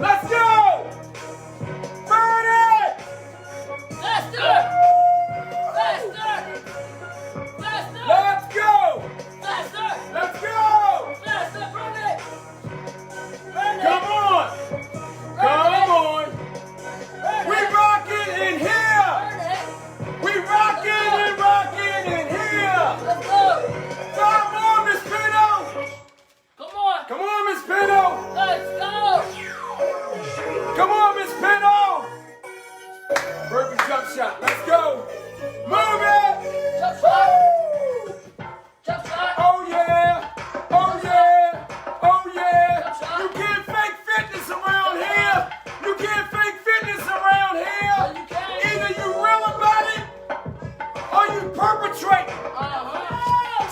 Let's go! Burn it! Faster! Faster! Faster! Let's go! Faster! Let's go! Faster! Burn it! Burn it! Come on! Come on! Burn We it! rocking in here! Burn it! We rocking in here! Let's go! Come on, Miss Pino! Come on! Come on, Miss Pino! Let's go! Come on, Miss Pino! Burpee jump shot. Let's go! Move it! Jump shot! Jump shot! Oh yeah! Oh yeah! Oh yeah! Jump shot. You can't fake fitness around here! You can't fake fitness around here! Oh, you can. Either you real about it or you perpetrate.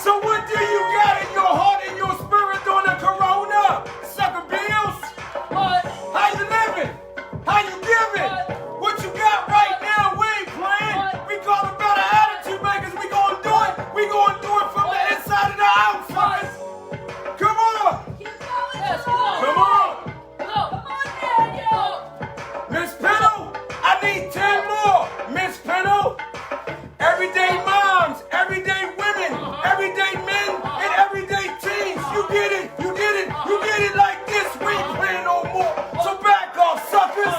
So what do you got in your heart and your spirit during the corona? Sucker bills? What? How you living? How you giving? What you got right now? We ain't playing. We call it better attitude makers. We gonna do it. We gonna do it from the inside and the outside. Come on. Let's go! Come on. Go! Come on, Daniel! Miss Pennell, I need 10 more. Miss Pennell, everyday moms, everyday women, everyday men, and everyday teens. You get it. You get it. You get it like this. We ain't playing no more. So back off, suckers.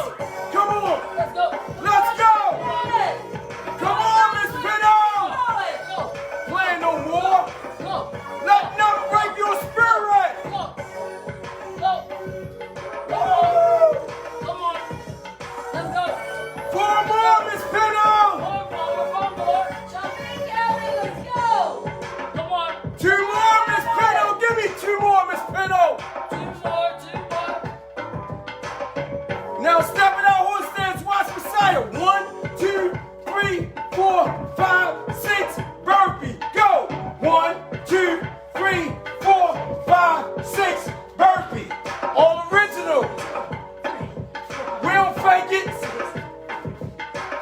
Come on. Let's go! Let's go. Burn it! Come on, Miss Pennell. Go! Playing no more. Go! Let nothing break your spirit. Go! Go! Woo. Come on! Let's go! 4 more, Miss Pennell. One more! Jumping Kelly, let's go! Come on! 2 more, Miss Pennell. Give me 2 more, Miss Pennell. Two more! Now step it out, horse stance, watch Messiah. 1, 2, 3, 4, 5, 6, burpee, go. 1, 2, 3, 4, 5, 6, burpee. All original. We don't fake it.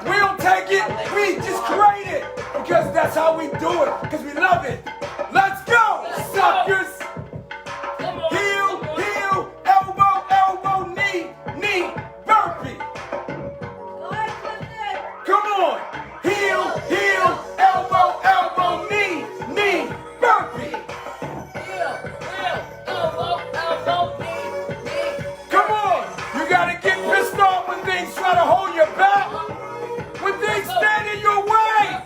We don't take it. We just create it. Because that's how we do it. Because we love it. Let's go, suckers. Come on! Heel, heel, elbow, elbow, knee, knee, burpee. Come on. Heel, heel, elbow, elbow, knee, knee, burpee. Come on. You got to get pissed off when things try to hold you back. When things stand in your way.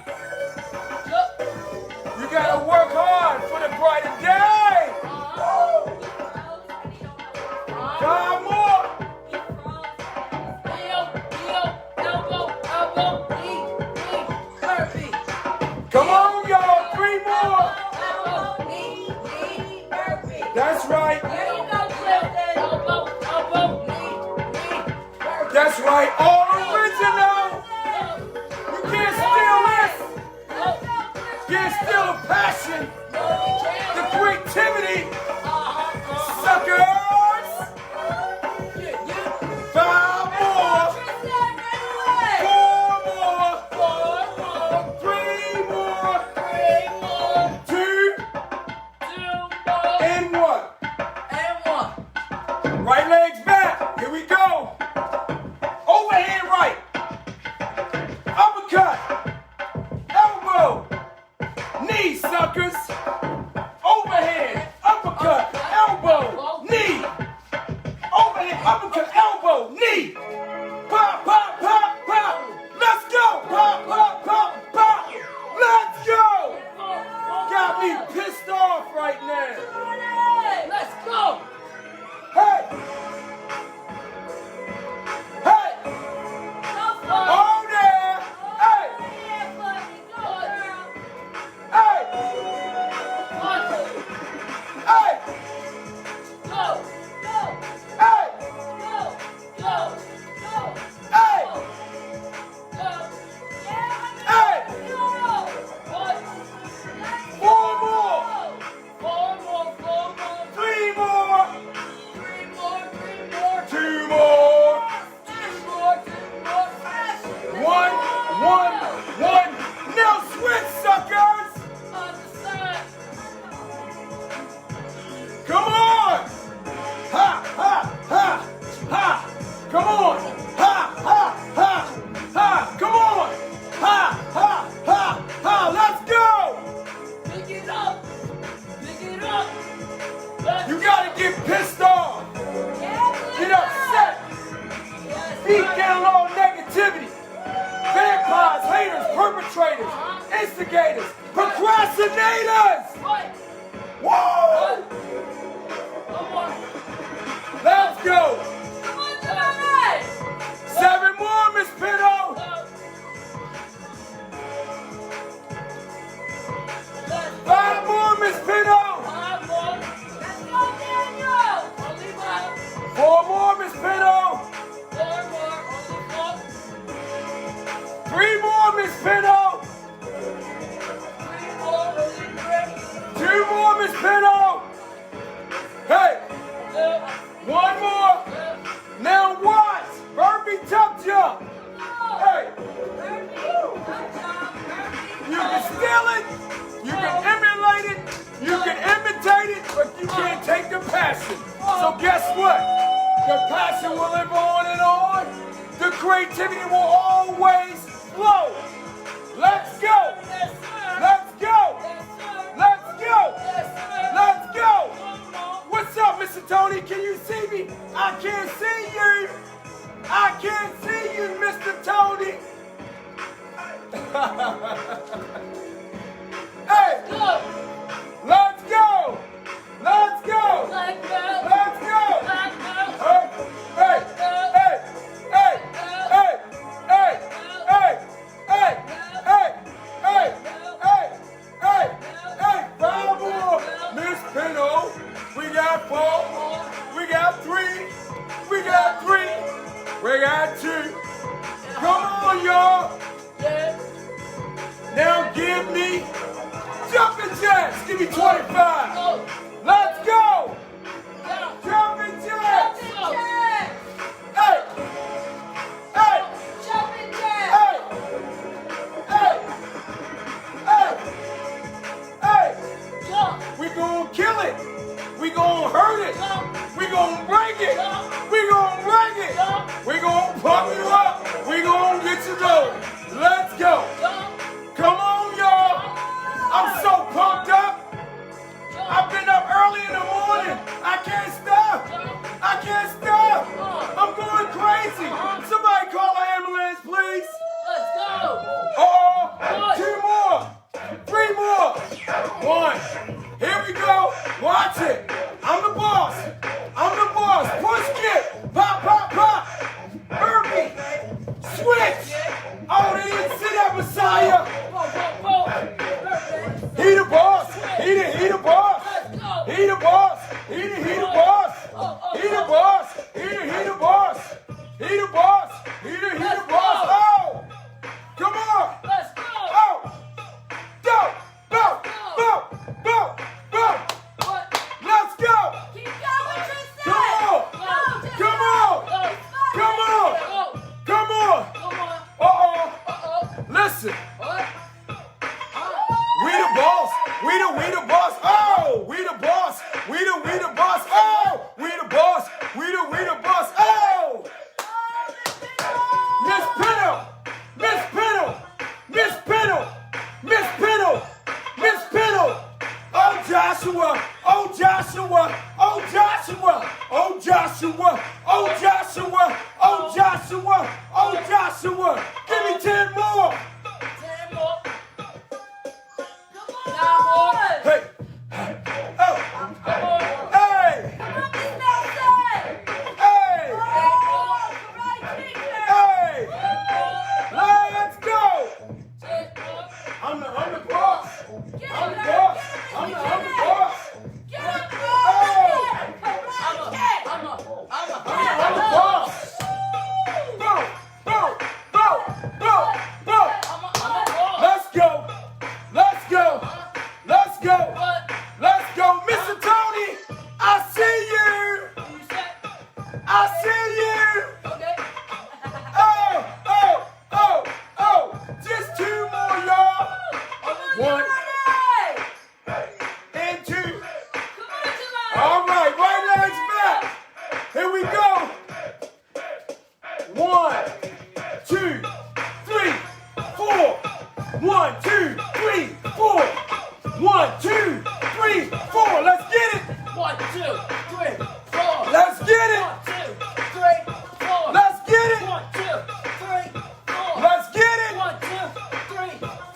You got to work hard for the brighter day. 5 more. Come on, y'all. 3 more. That's right. That's right. All original. You can't steal this. Can't steal the passion, the creativity. Suckers. 5 more. 4 more. 3 more. 2 and 1. Right leg's back. Here we go. Overhand right. Uppercut. Elbow. Knee, suckers. Overhand. Uppercut. Elbow. Knee. Overhand. Uppercut. Elbow. Knee. Pop, pop, pop, pop. Let's go. Pop, pop, pop, pop. Let's go. Got me pissed off right now. Let's go! Hey. Hey. Oh, there. Hey. Hey. Hey. Hey. perpetrators, instigators, procrastinators. Whoa! Let's go. 7 more, Miss Pinto. 5 more, Miss Pinto. 4 more, Miss Pinto. 3 more, Miss Pinto. 2 more, Miss Pinto. Hey, 1 more. Now what? Burpee tuck jump. Hey, you can steal it, you can emulate it, you can imitate it, but you can't take the passion. So guess what? The passion will live on and on. The creativity will always flow. Let's go. Let's go. Let's go. Let's go. What's up, Mr. Tony? Can you see me? I can't see you. I can't see you, Mr. Tony. Hey, let's go. Let's go. Let's go. Hey, hey, hey, hey, hey, hey, hey, hey, hey, hey, hey, hey, hey. 5 more, Miss Pinto. We got 4. We got 3. We got 3. We got 2. Come on, y'all. Now give me jumping jacks. Give me 25. Let's go. Jumping jacks. Hey. Hey. Hey. Hey. Hey. Hey. We gonna kill it. We gonna hurt it. We gonna break it. We gonna break it. We gonna pump you up. We gonna get you low. Let's go. Come on, y'all. I'm so pumped up. I've been up early in the morning. I can't stop. I can't stop. I'm going crazy. Somebody call an ambulance, please. Oh, 2 more. 3 more. 1. Here we go. Watch it. I'm the boss. I'm the boss. Push kick. Pop, pop, pop. Burpee. Switch. Oh, they didn't see that, Messiah. He the boss. He the boss. He the boss. He the boss. He the boss. He the boss. He the boss. He the boss. Oh, come on. Oh, go, go, go, go, go. Let's go. Come on. Come on. Come on. Come on. Uh-oh. Listen. We the boss. We the boss. Oh, we the boss. We the boss. Oh, we the boss. We the boss. Oh. Miss Pinto. Miss Pinto. Miss Pinto. Miss Pinto. Miss Pinto. Oh, Joshua. Oh, Joshua. Oh, Joshua. Oh, Joshua. Oh, Joshua. Oh, Joshua. Oh, Joshua. Give me 10 more. Hey. Oh. Hey. Hey. Hey. Let's go. I'm the boss. I'm the boss. I'm the boss. I'm the boss. Go. Go. Go. Go. Go. Let's go. Let's go. Let's go. Let's go. Mr. Tony, I see you. I see you. Oh, oh, oh, oh. Just 2 more, y'all. 1 and 2. All right, right leg's back. Here we go. 1, 2, 3, 4. 1, 2, 3, 4. 1, 2, 3, 4. Let's get it. 1, 2, 3, 4. Let's get it. 1, 2, 3, 4. Let's get it. 1, 2, 3, 4. Let's get it. 1, 2, 3,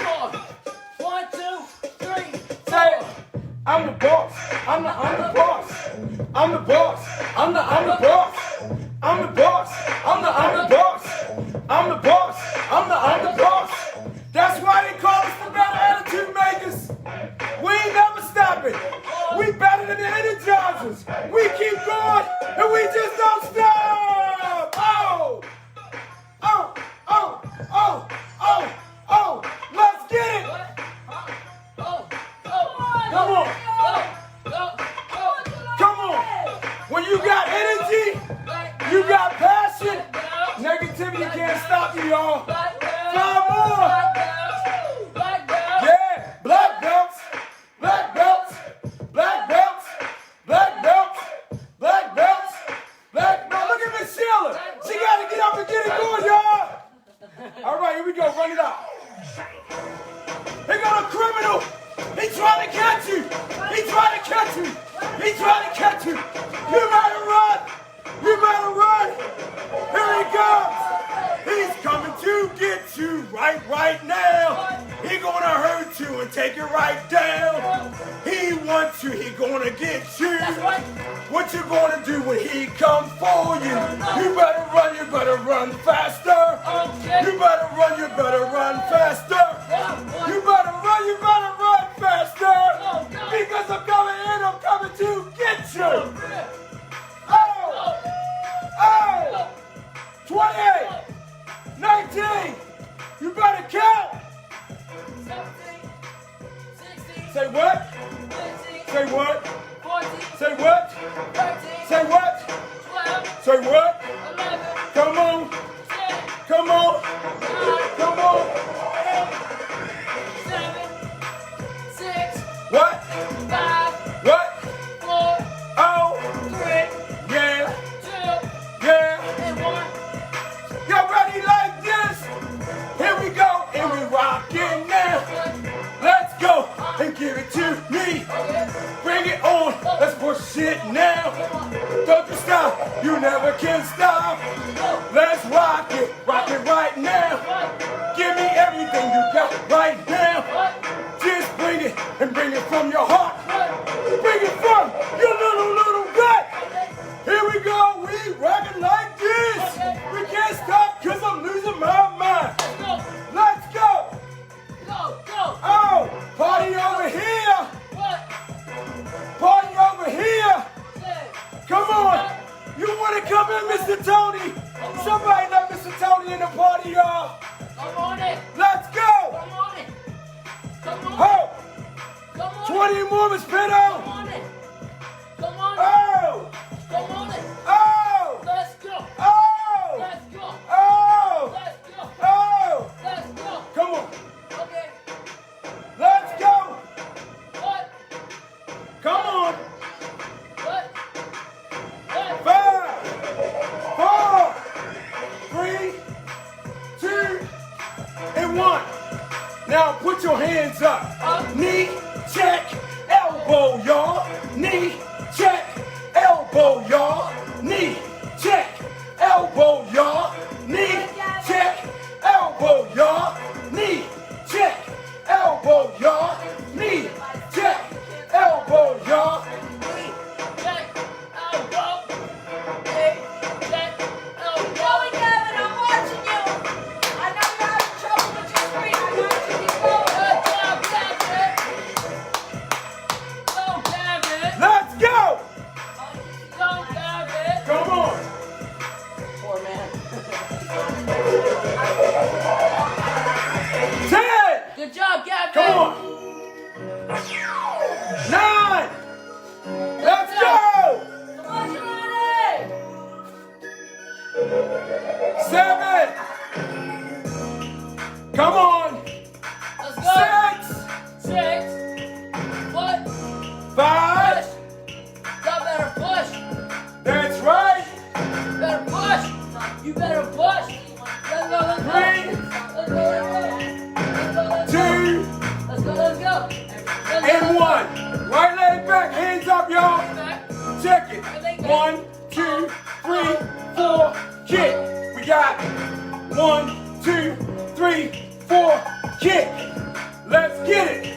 Everybody get up and get it going, y'all. All right, here we go. Run it out. Here go the criminal. He trying to catch you. He trying to catch you. He trying to catch you. You better run. You better run. Here he comes. He's coming to get you right now. He gonna hurt you and take it right down. He wants you. He gonna get you. What you gonna do when he comes for you? You better run. You better run faster. You better run. You better run faster. You better run. You better run faster. Because I'm coming in. I'm coming to get you. Oh! Oh! 28! 19! You better count! 17, 16, Say what? 15, Say what? 14, Say what? 13, Say what? 12, Say what? 11, Come on! 10, Come on! 9, Come on! 8, 7, 6, What? 5, What? 4, Oh! 3, Yeah! 2, Yeah! and 1. Y'all ready like this? Here we go, and we rockin' now. Let's go and give it to me. Bring it on, let's push it now. Don't you stop, you never can stop. Let's rock it right now. Give me everything you got right now. Just bring it and bring it from your heart. Bring it from your little gut. Here we go, we rockin' like this. We can't stop cause I'm losing my mind. Let's go. Oh, party over here. Party over here. Come on. You want to come in, Mr. Tony? Somebody let Mr. Tony in the party, y'all. Come on it. Let's go. Come on it. Come on. Oh, Come on. 20 more, Miss Come Pinto. on it. Come on it. Oh, Come on it. oh, Let's go. oh, Let's go. oh, Let's go. oh. Let's go. Come on. Okay. Let's go. What? Come on. What? What? 5, 4, 3, 2, and 1. Now put your hands up. Knee check, elbow, y'all. Knee check, elbow, y'all. Knee check, elbow, y'all. Knee check, elbow, y'all. Knee check, elbow, y'all. Knee check, elbow, y'all. Check. Elbow. Hey. Check. Elbow. Kevin, I'm watching you. I know you're having trouble with your screen. I'm watching you go. Good job, Kevin. Go, Kevin. Let's go. Go, Kevin. Come on. Poor man. 10. Good job, Kevin. Come on. 9. Let's go. Come on, Johnny. 7. Come on. Let's go. 6. 6. What? 5. Push. You better push. That's right. You better push. You better push. Let's go, let's go. 3, Let's go, let's go. Let's go, let's go. 2, Let's go, let's go. Let's and go. 1. Right leg back. Hands up, y'all. Back. Check it. 1, 2, 3, 4. Kick. We got 1, 2, 3, 4. Kick. Let's get it.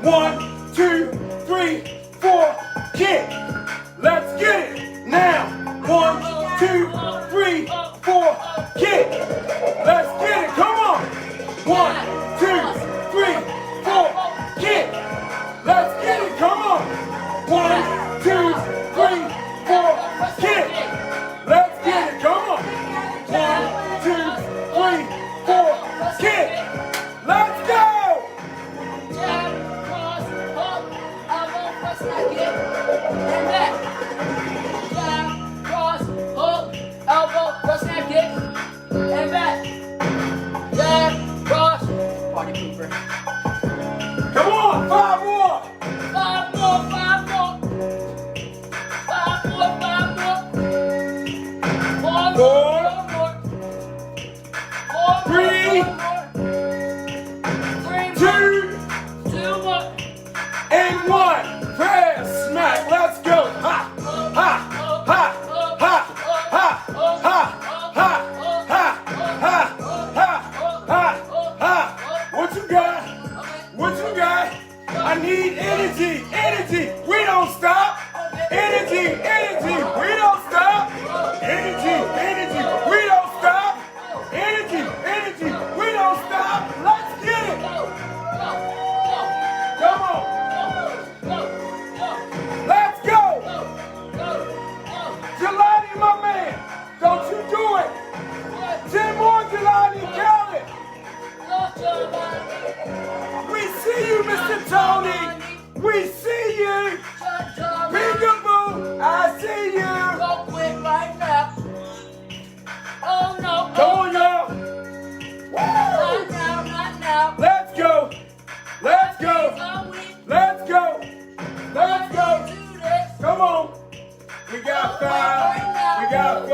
1, 2, 3, 4. Kick. Let's get it. Now. 1, 2, 3, 4. Kick. Let's get it. Come on. 1, 2, 3, 4. Kick. Let's get it. Come on. 1, 2, 3, 4. Kick. Let's get it. Come on. 1, 2, 3, 4. Kick. Let's go. Jab, cross, hook, elbow, press that kick, and back. Jab, cross, hook, elbow, press that kick, and back.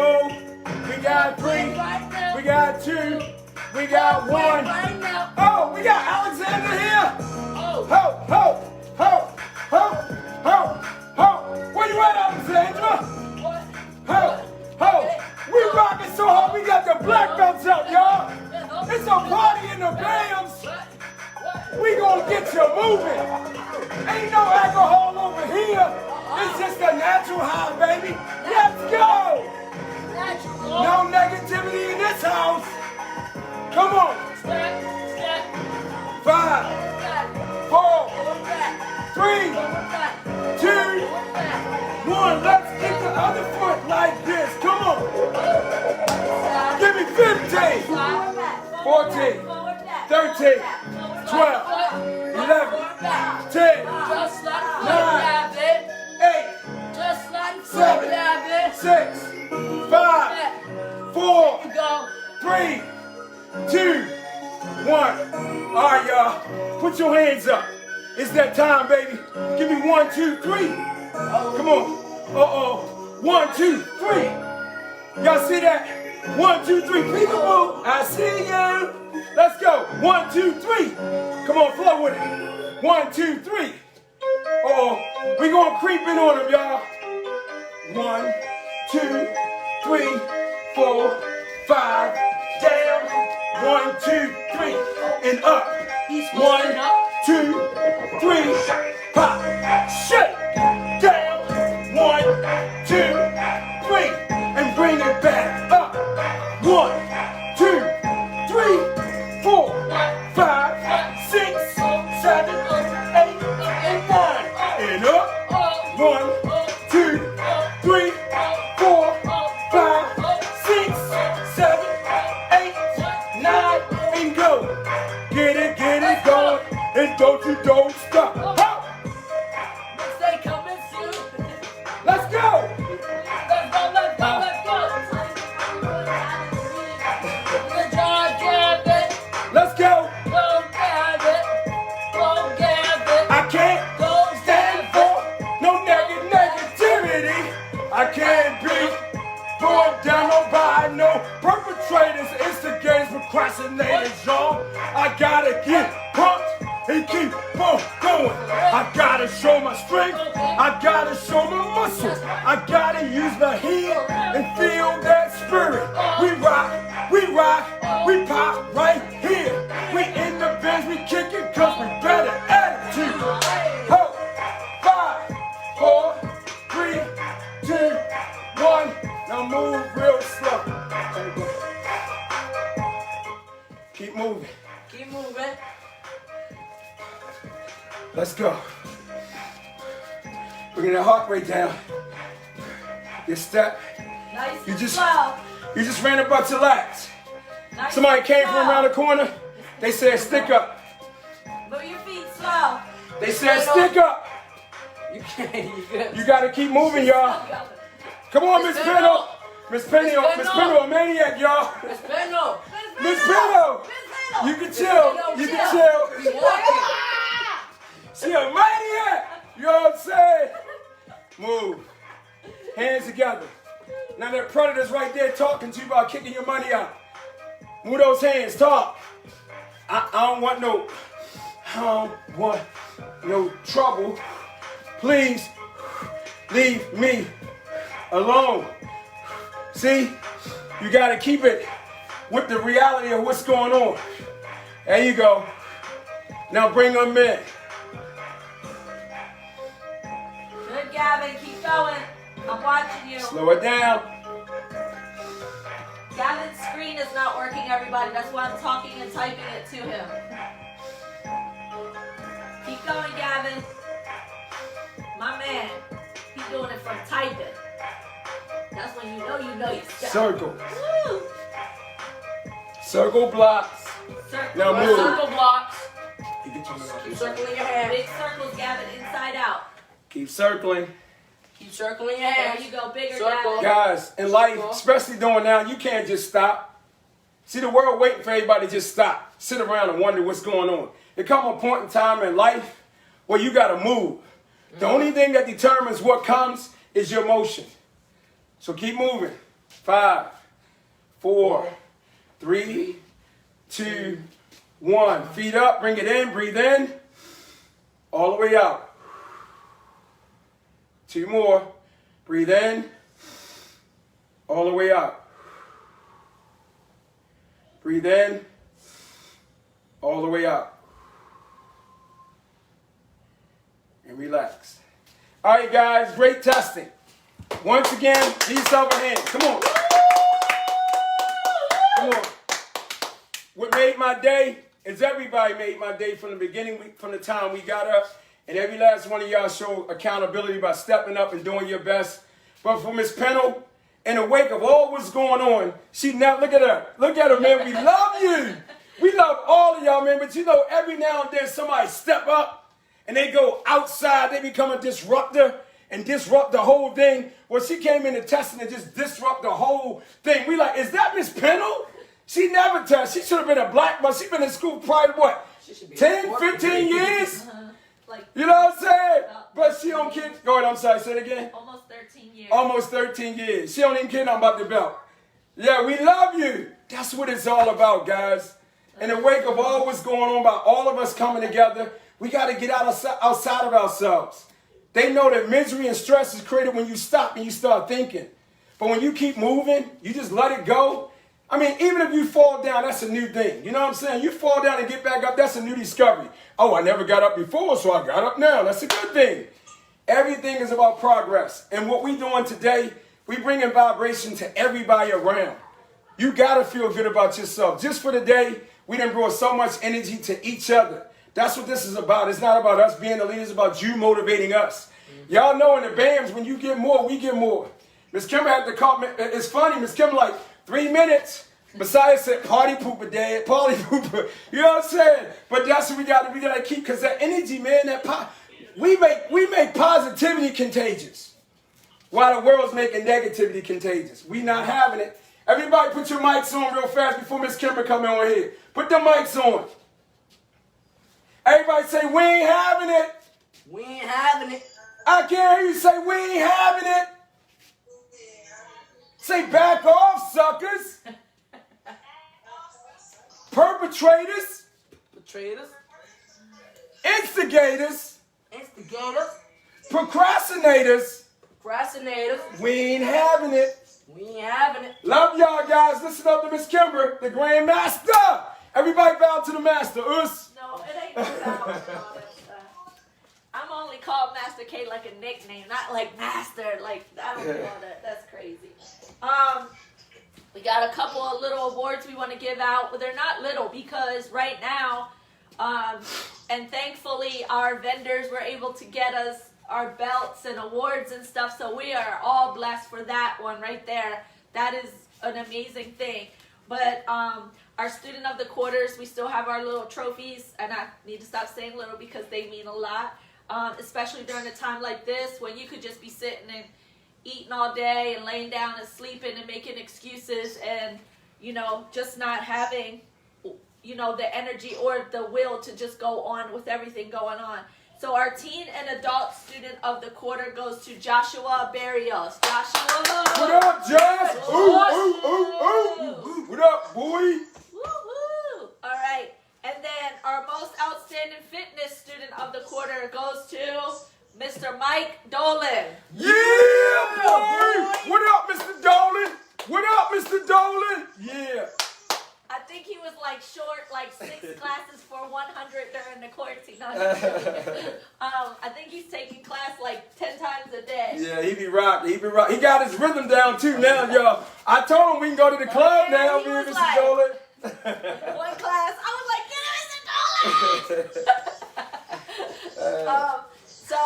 4. We got 3. We got 2. We got 1. Right now. Oh, we got Alexander here. Oh. Ho, ho, ho, ho, ho, ho. Where you at, Alexandra? What? Ho, ho. We rocking so hard, we got the black belts out, y'all. It's a party in the bands. We gonna get you moving. Ain't no alcohol over here. It's just a natural high, baby. Let's go. No negativity in this house. Come on. 5, 4, 3, 2, 1. Let's get the other foot like this. Come on. Give me 15, 14, 13, 12, 11, 10, 9, 8, 7, 6, 5, 4, 3, 2, 1. All right, y'all. Put your hands up. It's that time, baby. Give me 1, 2, 3. Come on. Uh-oh. 1, 2, 3. Y'all see that? 1, 2, 3. Peekaboo. I see you. Let's go. 1, 2, 3. Come on, flow with it. 1, 2, 3. Uh-oh. We gonna creep in on them, y'all. 1, 2, 3, 4, 5. Down. 1, 2, 3. And up. 1, 2, 3. Pop. Shake. Down. 1, 2, 3. And bring it back up. 1, 2, 3, 4, 5, 6, 7, 8, and 9. And up. 1, 2, 3, 4, 5, 6, 7, 8, 9, and go. Get it going. And don't stop. Ho! They coming soon. Let's go. Let's go. Good job, Gavin. Let's go. Go, Gavin. I can't stand for no negativity. I can't be brought down by no perpetrators, instigators, procrastinators, y'all. I gotta get pumped and keep on going. I gotta show my strength. I gotta show my muscles. I gotta use the heat and feel that spirit. We rock, we pop right here. We in the bench, we kick it cause we better attitude. Ho, 5, 4, 3, 2, 1. Now move real slow. Keep moving. Keep moving. Let's go. Bringing that heart rate down. Your step. Nice You and just- slow. You just ran about your laps. Nice Somebody and came from slow. around the corner. They said, stick up. Move your feet slow. They said, stick up. You can't. You got to keep moving, y'all. Come on, Miss Pennell. Miss Pennell, a maniac, y'all. Miss Pennell. Miss Pennell. You can chill. You can chill. We walking. She a maniac. You know what I'm saying? Move. Hands together. Now that predator's right there talking to you about kicking your money out. Move those hands. Talk. I don't want no trouble. Please leave me alone. See? You got to keep it with the reality of what's going on. There you go. Now bring them in. Good, Gavin. Keep going. I'm watching you. Slow it down. Gavin's screen is not working, everybody. That's why I'm talking and typing it to him. Keep going, Gavin. My man. He's doing it from typing. That's when you know your stuff. Circle. Woo! Circle blocks. Circle. Now move. Circle blocks. Keep Circling your hand. Big circles, Gavin, inside out. Keep circling. Keep circling your hands. There you go, bigger, Circle. Gavin. Guys, in life, especially doing now, you can't just stop. See, the world waiting for everybody to just stop. Sit around and wonder what's going on. There come a point in time in life where you got to move. The only thing that determines what comes is your motion. So keep moving. 5, 4, 3, 2, 1. Feet up, bring it in, breathe in. All the way out. 2 more. Breathe in. All the way out. Breathe in. All the way out. And relax. All right, guys, great testing. Once again, give yourself a hand. Come on. Come on. What made my day is everybody made my day from the beginning, from the time we got up. And every last one of y'all show accountability by stepping up and doing your best. But for Miss Pennell, in the wake of all what's going on, she now, look at her. Look at her, man. We love you. We love all of y'all, man. But you know, every now and then somebody step up and they go outside. They become a disruptor and disrupt the whole thing. Well, she came in the testing and just disrupt the whole thing. We like, is that Miss Pennell? She never tested. She should have been a black belt. She's been in school probably, what, 10, 15 years? Like, you know what I'm saying? But she don't care. Go ahead, I'm sorry, say it again. Almost 13 years. Almost 13 years. She don't even care nothing about the belt. Yeah, we love you. That's what it's all about, guys. In the wake of all what's going on, about all of us coming together, we got to get outside of ourselves. They know that misery and stress is created when you stop and you start thinking. But when you keep moving, you just let it go. I mean, even if you fall down, that's a new thing. You know what I'm saying? You fall down and get back up, that's a new discovery. Oh, I never got up before, so I got up now. That's a good thing. Everything is about progress. And what we're doing today, we bring in vibration to everybody around. You got to feel good about yourself. Just for the day, we done brought so much energy to each other. That's what this is about. It's not about us being the leaders. It's about you motivating us. Y'all know in the BAMs, when you get more, we get more. Miss Kimber had to call me. It's funny, Miss Kimber, like 3 minutes. Messiah said, party pooper, dad, party pooper. You know what I'm saying? But that's what we got to keep, because that energy, man, we make positivity contagious, while the world's making negativity contagious. We not having it. Everybody put your mics on real fast before Miss Kimber come in on here. Put the mics on. Everybody say, we ain't having it. We ain't having it. I can't hear you say, we ain't having it. Say, back off, suckers. Perpetrators. Instigators. Procrastinators. We ain't having it. Love y'all, guys. Listen up to Miss Kimber, the Grand Master. Everybody bow to the master. Us. No, it ain't about I'm only called Master K like a nickname, not like Master. Like, I don't know that. That's crazy. We got a couple of little awards we want to give out. But they're not little because right now, and thankfully our vendors were able to get us our belts and awards and stuff. So we are all blessed for that one right there. That is an amazing thing. But our student of the quarters, we still have our little trophies. And I need to stop saying little because they mean a lot. Especially during a time like this when you could just be sitting and eating all day and laying down and sleeping and making excuses and, you know, just not having, you know, the energy or the will to just go on with everything going on. So our teen and adult student of the quarter goes to Joshua Barrios. Joshua! What up, Josh? What up, boy? Woo-hoo! All right. And then our most outstanding fitness student of the quarter goes to Mr. Mike Dolan. Yeah, boy! What up, Mr. Dolan? What up, Mr. Dolan? Yeah. I think he was like short, like 6 classes for 100 during the quarantine. No, I think he's taking class like 10 times a day. Yeah, he be rocking. He got his rhythm down too now, y'all. I told him we can go to the club now, me and Mr. Dolan. One class, I was like, get him, Mr. Dolan! So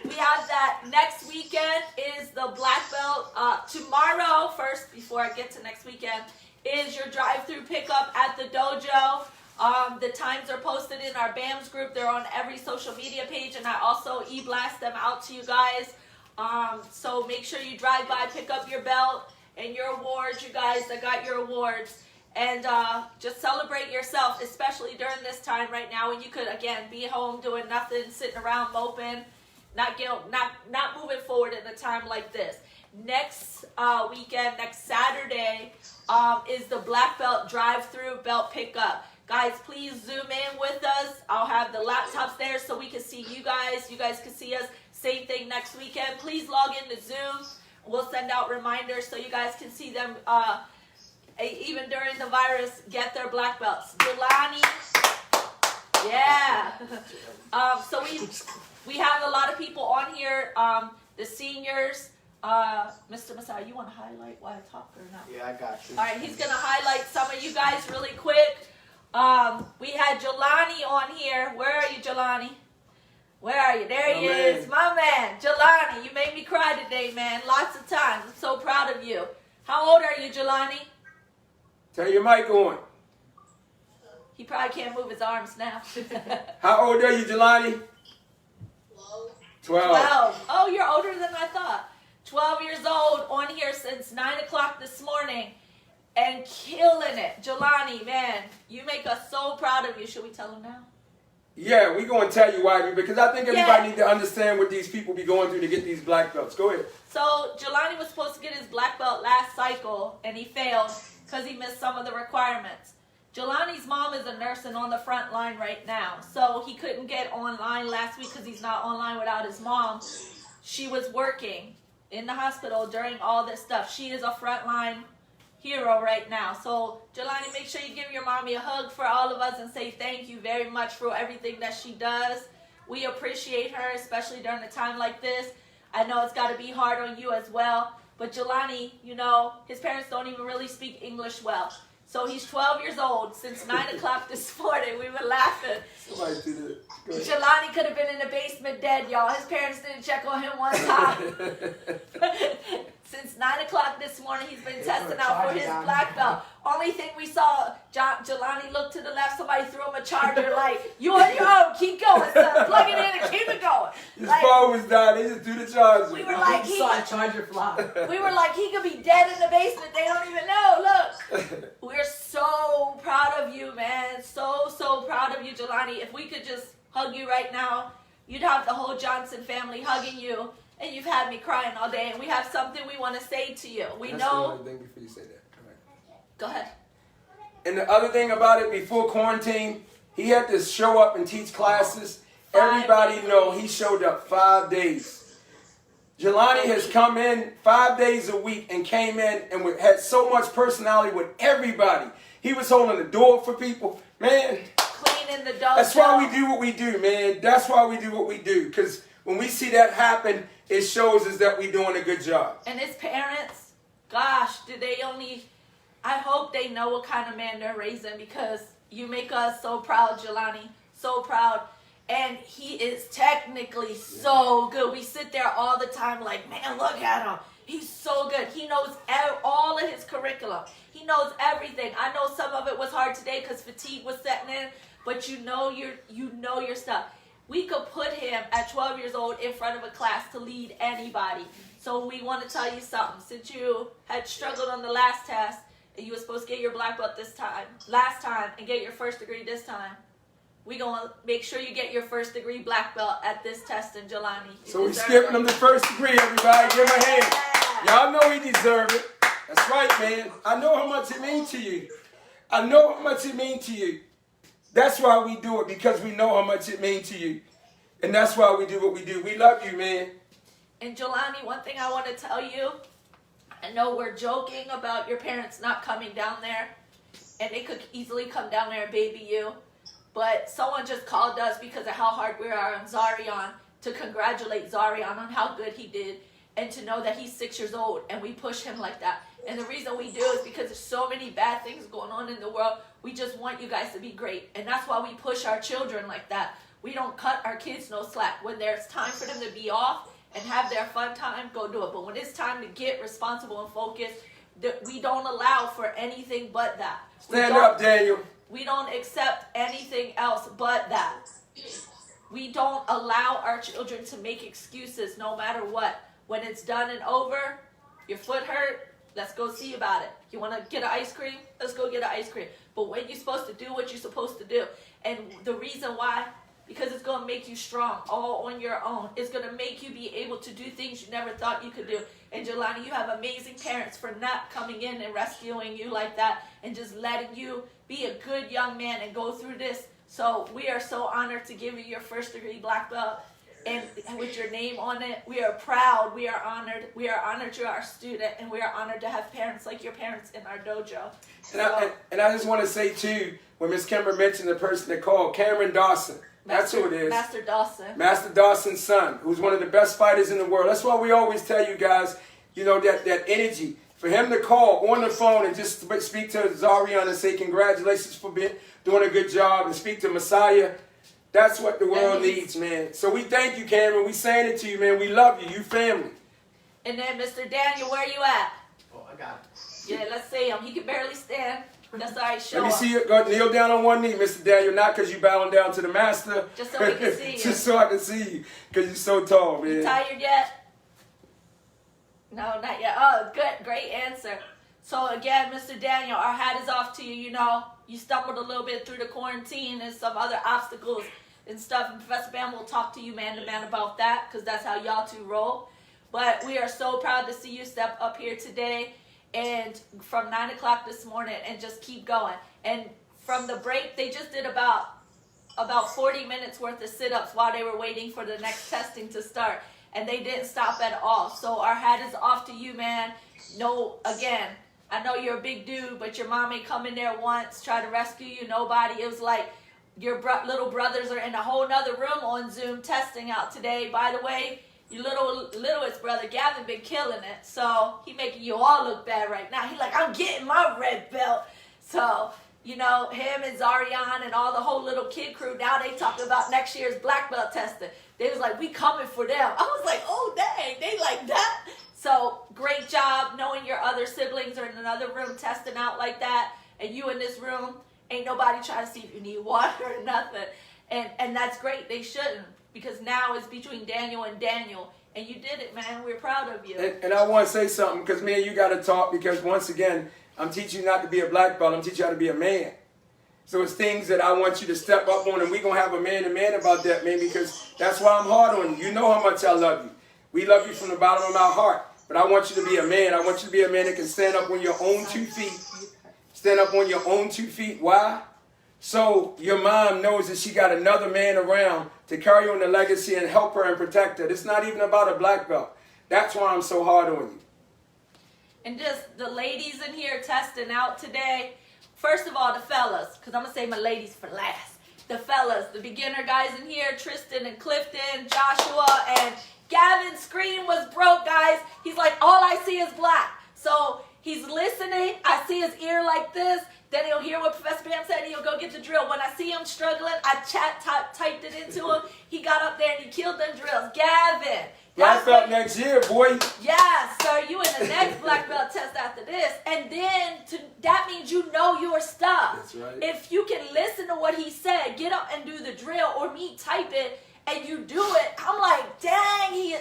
we have that next weekend is the black belt. Tomorrow, first, before I get to next weekend, is your drive-through pickup at the dojo. The times are posted in our BAMS group. They're on every social media page, and I also e-blast them out to you guys. So make sure you drive by, pick up your belt and your awards, you guys that got your awards. And just celebrate yourself, especially during this time right now when you could, again, be home doing nothing, sitting around moping, not moving forward in a time like this. next weekend, next Saturday, is the black belt drive-through belt pickup. Guys, please zoom in with us. I'll have the laptops there so we can see you guys. You guys can see us. Same thing next weekend. Please log into Zoom. We'll send out reminders so you guys can see them even during the virus. Get their black belts. Jelani. Yeah. So we have a lot of people on here. The seniors. Mr. Masai, you want to highlight while I talk or not? Yeah, I got you. All right, he's going to highlight some of you guys really quick. We had Jelani on here. Where are you, Jelani? Where are you? There he is. My man, Jelani. You made me cry today, man. Lots of times. I'm so proud of you. How old are you, Jelani? Turn your mic on. He probably can't move his arms now. How old are you, Jelani? 12. 12. Oh, you're older than I thought. 12 years old, on here since 9 o'clock this morning. And killing it. Jelani, man, you make us so proud of you. Should we tell him now? Yeah, we're going to tell you why, because I think everybody needs to understand what these people be going through to get these black belts. Go ahead. So, Jelani was supposed to get his black belt last cycle, and he failed because he missed some of the requirements. Jelani's mom is a nurse and on the front line right now, so he couldn't get online last week because he's not online without his mom. She was working in the hospital during all this stuff. She is a frontline hero right now. So, Jelani, make sure you give your mommy a hug for all of us and say thank you very much for everything that she does. We appreciate her, especially during a time like this. I know it's got to be hard on you as well. But Jelani, you know, his parents don't even really speak English well. So he's 12 years old. Since 9 o'clock this morning, we were laughing. Somebody do that. Jelani could have been in the basement dead, y'all. His parents didn't check on him one time. Since 9 o'clock this morning, he's been testing out for his black belt. Only thing we saw, Jelani looked to the left, somebody threw him a charger, like, you on your own, keep going, son. Plug it in and keep it going. His like, phone was dying, they just threw the charger. We were like, he saw a charger fly. We were like, he could be dead in the basement, they don't even know, look. We're so proud of you, man. So proud of you, Jelani. If we could just hug you right now, you'd have the whole Johnson family hugging you. And you've had me crying all day, and we have something we want to say to you. We know. Another thing before you say that. Go ahead. And the other thing about it, before quarantine, he had to show up and teach classes. Everybody know he showed up 5 days. Jelani has come in 5 days a week and came in and had so much personality with everybody. He was holding the door for people. Man, cleaning the dough. That's why we do what we do, man. That's why we do what we do. Because when we see that happen, it shows us that we're doing a good job. And his parents, gosh, I hope they know what kind of man they're raising, because you make us so proud, Jelani. So proud. And he is technically so good. We sit there all the time like, man, look at him. He's so good. He knows all of his curriculum. He knows everything. I know some of it was hard today because fatigue was setting in, but you know your stuff. We could put him at 12 years old in front of a class to lead anybody. So we want to tell you something. Since you had struggled on the last test and you were supposed to get your black belt last time, and get your first degree this time, we're going to make sure you get your first degree black belt at this test in Jelani. So we're skipping him the first degree, everybody. Give him a hand. Y'all know he deserves it. That's right, man. I know how much it means to you. I know how much it means to you. That's why we do it, because we know how much it means to you. And that's why we do what we do. We love you, man. And Jelani, one thing I want to tell you, I know we're joking about your parents not coming down there, and they could easily come down there and baby you, but someone just called us because of how hard we are on Zarion, to congratulate Zarion on how good he did, and to know that he's 6 years old, and we push him like that. And the reason we do is because there's so many bad things going on in the world. We just want you guys to be great. And that's why we push our children like that. We don't cut our kids no slack. When there's time for them to be off and have their fun time, go do it. But when it's time to get responsible and focused, we don't allow for anything but that. Stand up, Daniel. We don't accept anything else but that. We don't allow our children to make excuses no matter what. When it's done and over, your foot hurt, let's go see about it. You want to get an ice cream? Let's go get an ice cream. But when you're supposed to do what you're supposed to do. And the reason why because it's going to make you strong all on your own. It's going to make you be able to do things you never thought you could do. And Jelani, you have amazing parents for not coming in and rescuing you like that and just letting you be a good young man and go through this. So we are so honored to give you your first degree black belt and with your name on it. We are proud. We are honored. We are honored you're our student, and we are honored to have parents like your parents in our dojo. And I just want to say too, when Miss Kimber mentioned the person that called, Cameron Dawson. That's who it is. Master Dawson. Master Dawson's son, who's one of the best fighters in the world. That's why we always tell you guys, you know, that energy. For him to call on the phone and just speak to Zarian and say congratulations for doing a good job, and speak to Messiah, that's what the world needs, man. So we thank you, Cameron. We saying it to you, man. We love you. You family. And then Mr. Daniel, where you at? Oh, I got it. Yeah, let's see him. He can barely stand. That's all right, show Let me up. see you. Go kneel down on one knee, Mr. Daniel. Not because you bowing down to the master. Just so we can see you. Just so I can see you. Because you're so tall, man. You tired yet? No, not yet. Oh, good. Great answer. So again, Mr. Daniel, our hat is off to you. You know, you stumbled a little bit through the quarantine and some other obstacles and stuff. And Professor Bam will talk to you man to man about that, because that's how y'all two roll. But we are so proud to see you step up here today and from 9 o'clock this morning and just keep going. And from the break, they just did about 40 minutes worth of sit-ups while they were waiting for the next testing to start. And they didn't stop at all. So our hat is off to you, man. No, again, I know you're a big dude, but your mom ain't come in there once, try to rescue you, nobody. It was like your little brothers are in a whole nother room on Zoom testing out today. By the way, your littlest brother, Gavin, been killing it. So he making you all look bad right now. He like, I'm getting my red belt. So, you know, him and Zarian and all the whole little kid crew, now they talking about next year's black belt testing. They was like, we coming for them. I was like, oh, dang, they like that? So great job knowing your other siblings are in another room testing out like that, and you in this room, ain't nobody trying to see if you need water or nothing. And that's great. They shouldn't, because now it's between Daniel and Daniel, and you did it, man. We're proud of you. And I want to say something, because me and you got to talk, because once again, I'm teaching you not to be a black belt. I'm teaching you how to be a man. So it's things that I want you to step up on, and we're going to have a man-to-man about that, man, because that's why I'm hard on you. You know how much I love you. We love you from the bottom of our heart. But I want you to be a man. I want you to be a man that can stand up on your own 2 feet. Stand up on your own 2 feet. Why? So your mom knows that she got another man around to carry on the legacy and help her and protect her. It's not even about a black belt. That's why I'm so hard on you. And just the ladies in here testing out today. First of all, the fellas, because I'm going to say my ladies for last. The fellas, the beginner guys in here, Tristan and Clifton, Joshua, and Gavin's screen was broke, guys. He's like, all I see is black. So he's listening. I see his ear like this. Then he'll hear what Professor Pam said, and he'll go get the drill. When I see him struggling, I typed it into him. He got up there and he killed them drills. Gavin. Black belt next year, boy. Yeah, so you in the next black belt test after this. And then that means you know your stuff. That's right. If you can listen to what he said, get up and do the drill, or me type it, and you do it, I'm like, dang,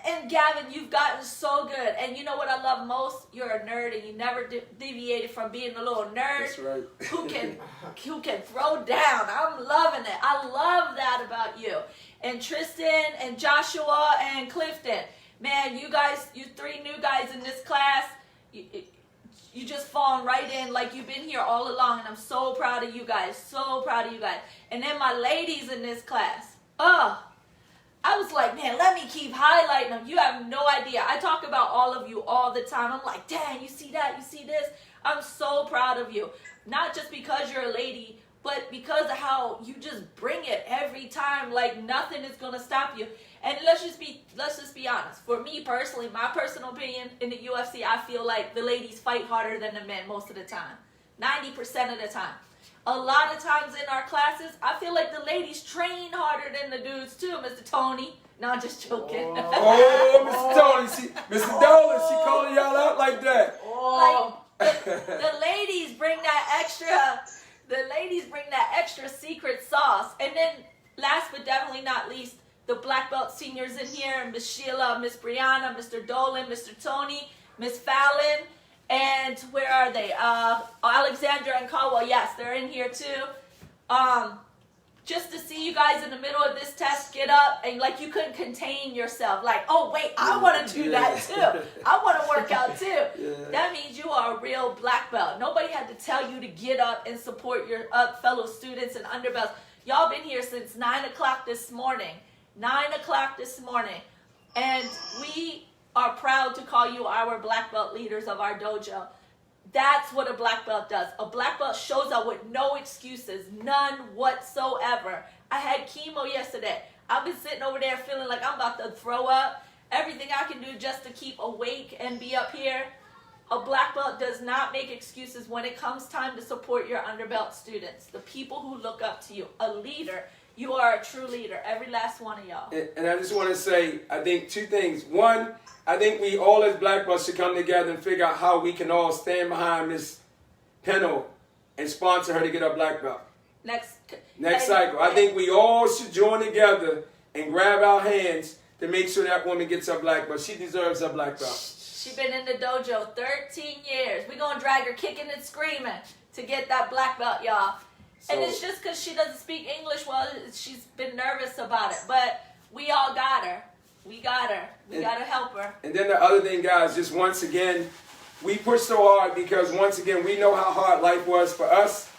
and Gavin, you've gotten so good. And you know what I love most? You're a nerd, and you never deviated from being a little nerd. That's right. who can throw down. I'm loving it. I love that about you. And Tristan and Joshua and Clifton, man, you guys, you 3 new guys in this class, you just falling right in like you've been here all along, and I'm so proud of you guys. So proud of you guys. And then my ladies in this class. I was like, man, let me keep highlighting them. You have no idea. I talk about all of you all the time. I'm like, dang, you see that? You see this? I'm so proud of you. Not just because you're a lady, but because of how you just bring it every time. Like nothing is gonna stop you. And let's just be honest. For me personally, my personal opinion in the UFC, I feel like the ladies fight harder than the men most of the time. 90% of the time. A lot of times in our classes, I feel like the ladies train harder than the dudes too, Mr. Tony. No, I'm just joking. Oh, Mr. Tony, Mr. Dolan, she calling y'all out like that. Like the ladies bring that extra secret sauce. And then last but definitely not least, the black belt seniors in here, Miss Sheila, Miss Brianna, Mr. Dolan, Mr. Tony, Miss Fallon. And where are they? Alexandra and Caldwell. Yes, they're in here too. just to see you guys in the middle of this test get up and like you couldn't contain yourself. Like, oh wait, I want to do that too. I want to work out too. That means you are a real black belt. Nobody had to tell you to get up and support your fellow students and underbelts. Y'all been here since 9 o'clock this morning. 9 o'clock this morning. And we are proud to call you our black belt leaders of our dojo. That's what a black belt does. A black belt shows up with no excuses, none whatsoever. I had chemo yesterday. I've been sitting over there feeling like I'm about to throw up. Everything I can do just to keep awake and be up here. A black belt does not make excuses when it comes time to support your underbelt students, the people who look up to you. A leader. You are a true leader, every last one of y'all. And I just want to say, I think two things. One, I think we all as black belts should come together and figure out how we can all stand behind Miss Pennell and sponsor her to get her black belt. Next cycle. I think we all should join together and grab our hands to make sure that woman gets her black belt. She deserves her black belt. She's been in the dojo 13 years. We're going to drag her kicking and screaming to get that black belt, y'all. And it's just because she doesn't speak English well, she's been nervous about it. But we all got her. We got her. We got to help her. And then the other thing, guys, just once again, we push so hard because once again, we know how hard life was for us.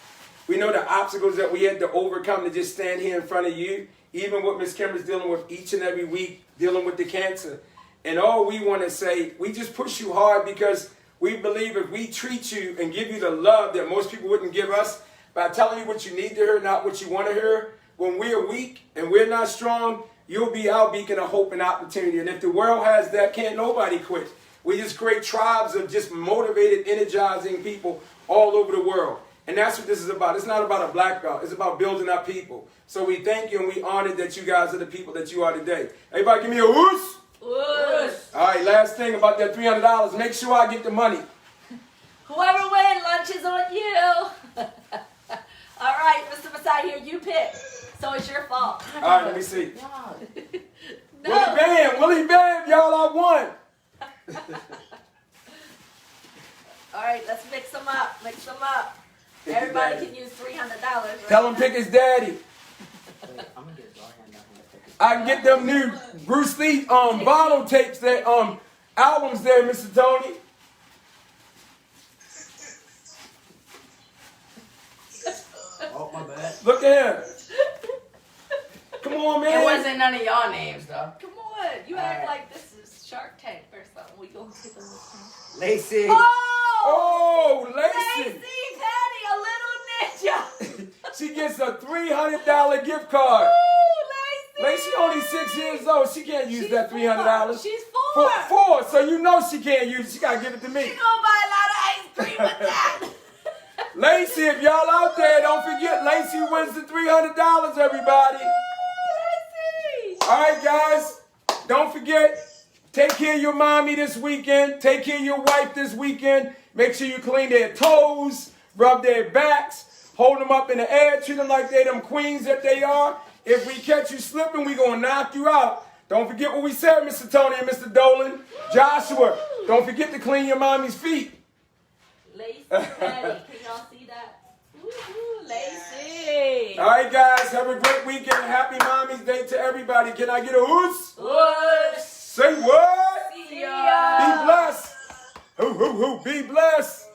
We know the obstacles that we had to overcome to just stand here in front of you. Even what Miss Kimber's dealing with each and every week, dealing with the cancer. And all we want to say, we just push you hard because we believe if we treat you and give you the love that most people wouldn't give us, by telling you what you need to hear, not what you want to hear. When we're weak and we're not strong, you'll be our beacon of hope and opportunity. And if the world has that, can't nobody quit. We just create tribes of just motivated, energizing people all over the world. And that's what this is about. It's not about a black belt. It's about building up people. So we thank you and we honored that you guys are the people that you are today. Everybody give me a whoosh. Whoosh. All right, last thing about that $300. Make sure I get the money. Whoever wins, lunch is on you. All right, Mr. Marshieh, here you pick. So it's your fault. All right, let me see. No. Willie Bam, y'all, I won. All right, let's mix them up. Mix them up. Everybody can use $300. Right? Tell him pick his daddy. I can get them new Bruce Lee bottle tapes, that albums there, Mr. Tony. Oh, my bad. Look at him. Come on, man. It wasn't none of y'all names, though. Come on. You act like this is Shark Tank or something. We gonna take a look. Lacey. Oh, Lacey. Lacey Petty, a little ninja. She gets a $300 gift card. Ooh, Lacey. Lacey only 6 years old. She can't use that $300. She's 4. Four. So you know she can't use it. She got to give it to me. She's gonna buy a lot of ice cream with that. Lacey, if y'all out there, don't forget, Lacey wins the $300, everybody. Lacey. All right, guys, don't forget, take care of your mommy this weekend. Take care of your wife this weekend. Make sure you clean their toes, rub their backs, hold them up in the air, treat them like they them queens that they are. If we catch you slipping, we going to knock you out. Don't forget what we said, Mr. Tony and Mr. Dolan. Joshua, don't forget to clean your mommy's feet. Lacey Petty. Can y'all see that? Woo-hoo, Lacey. All right, guys, have a great weekend. Happy Mommy's Day to everybody. Can I get a whoos? Whoosh. Say what? See ya. Be blessed. Be blessed.